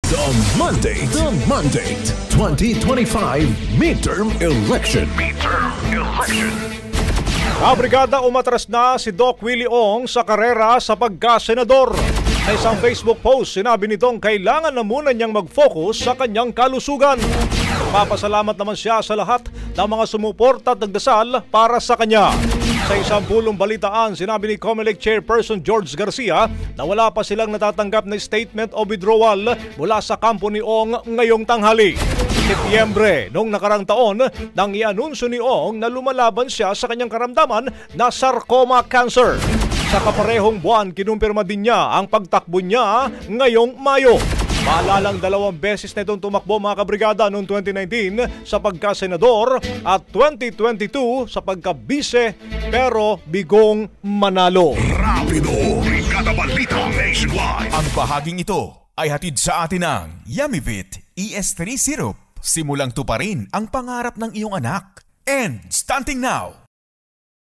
The Mandate 2025 Midterm Election. Kabrigada, umatras na si Doc Willie Ong sa karera sa pagka-senador. Sa isang Facebook post, sinabi nitong kailangan na muna niyang mag-focus sa kanyang kalusugan. Papasalamat naman siya sa lahat ng mga sumuporta at nagdasal para sa kanya. Sa isang pulong balitaan, sinabi ni COMELEC Chairperson George Garcia na wala pa silang natatanggap na statement o withdrawal mula sa kampo ni Ong ngayong tanghali. Setyembre noong nakarang taon nang i-anunsyo ni Ong na lumalaban siya sa kanyang karamdaman na sarcoma cancer. Sa kaparehong buwan, kinumpirma din niya ang pagtakbo niya ngayong Mayo. Maalalang 2 beses na itong tumakbo mga kabrigada noong 2019 sa pagka-senador at 2022 sa pagka-bise pero bigong manalo. Rapido, Brigada Balita Nationwide. Ang bahaging ito ay hatid sa atin ng Yummy-Vit ES3 Syrup. Simulang tuparin ang pangarap ng iyong anak. And starting now,